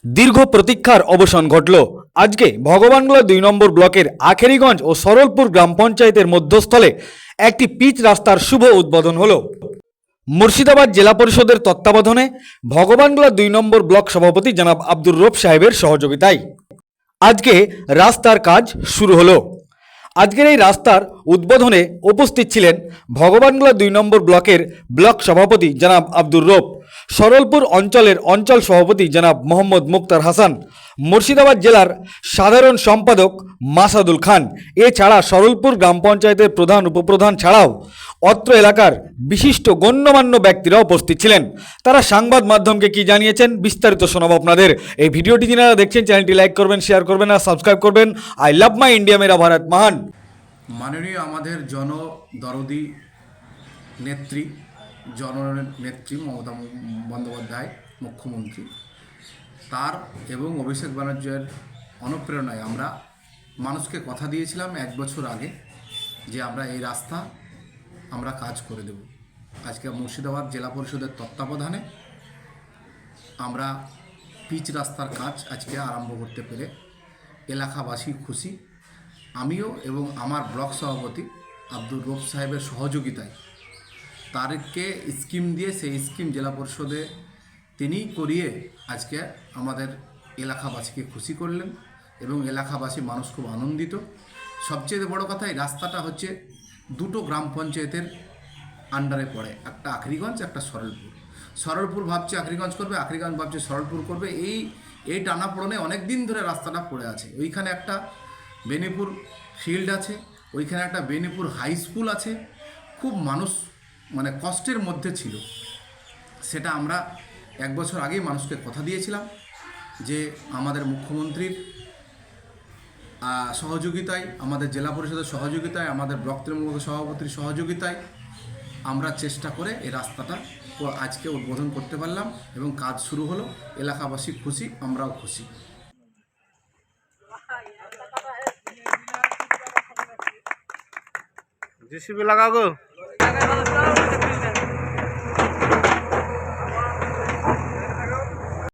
দীর্ঘ প্রতীক্ষার অবসান ঘটল। আজকে ভগবানগোলা ২ নম্বর ব্লকের আখেরিগঞ্জ ও সরলপুর গ্রাম পঞ্চায়েতের মধ্যস্থলে একটি পিচ রাস্তার শুভ উদ্বোধন হলো। মুর্শিদাবাদ জেলা পরিষদের তত্ত্বাবধানে ভগবানগোলা ২ নম্বর ব্লক সভাপতি জনাব আব্দুর রব সাহেবের সহযোগিতায় আজকে রাস্তার কাজ শুরু হলো। আজকের এই রাস্তার উদ্বোধনে উপস্থিত ছিলেন ভগবানগোলা ২ নম্বর ব্লকের ব্লক সভাপতি জনাব আব্দুর রব, সরলপুর অঞ্চলের অঞ্চল সভাপতি জনাব মোহাম্মদ মুক্তার হাসান, মুর্শিদাবাদ জেলার সাধারণ সম্পাদক মাসাদুল খান। এছাড়া সরলপুর গ্রাম পঞ্চায়েতের প্রধান উপপ্রধান ছাড়াও অত্র এলাকার বিশিষ্ট গণ্যমান্য ব্যক্তিরা উপস্থিত ছিলেন। তারা সংবাদ মাধ্যমকে কি জানিয়েছেন বিস্তারিত শোনাবো আপনাদের। এই ভিডিওটি যারা দেখছেন চ্যানেলটি লাইক করবেন, শেয়ার করবেন আর সাবস্ক্রাইব করবেন। আই লাভ মাই ইন্ডিয়া, মেরা ভারত মহান। মাননীয় আমাদের জনদরদি নেত্রী, জননেত্রী মমতা বন্দ্যোপাধ্যায় মুখ্যমন্ত্রী, তার এবং অভিষেক ব্যানার্জির অনুপ্রেরণায় আমরা মানুষকে কথা দিয়েছিলাম 1 বছর আগে যে আমরা এই রাস্তা আমরা কাজ করে দেব। আজকে মুর্শিদাবাদ জেলা পরিষদের তত্ত্বাবধানে আমরা পিচ রাস্তার কাজ আজকে আরম্ভ করতে পেরে এলাকাবাসী খুশি। আমিও এবং আমার ব্লক সভাপতি আব্দুর রব সাহেবের সহযোগিতায় তারকে স্কিম দিয়ে সেই স্কিম জেলা পরিষদে তিনিই করিয়ে আজকে আমাদের এলাকাবাসীকে খুশি করলেন এবং এলাকাবাসী মানুষ খুব আনন্দিত। সবচেয়ে বড় কথা, এই রাস্তাটা হচ্ছে দুটো গ্রাম পঞ্চায়েতের আন্ডারে পড়ে, একটা আখরিগঞ্জ, একটা সরলপুর। সরলপুর ভাবছে আখরিগঞ্জ করবে, আখরিগঞ্জ ভাবছে সরলপুর করবে। এই টানাপোড়নে অনেক দিন ধরে রাস্তাটা পড়ে আছে। ওইখানে একটা বেনিপুর ফিল্ড আছে, ওইখানে একটা বেনিপুর হাই স্কুল আছে। খুব মানুষ মানে কষ্টের মধ্যে ছিল। সেটা আমরা 1 বছর আগেই মানুষকে কথা দিয়েছিলাম যে আমাদের মুখ্যমন্ত্রীর সহযোগিতায়, আমাদের জেলা পরিষদের সহযোগিতায়, আমাদের ব্লক তৃণমূল সভাপতির সহযোগিতায় আমরা চেষ্টা করে এই রাস্তাটা আজকে উদ্বোধন করতে পারলাম এবং কাজ শুরু হলো। এলাকাবাসী খুশি, আমরাও খুশি। जेसीबी लगाओ।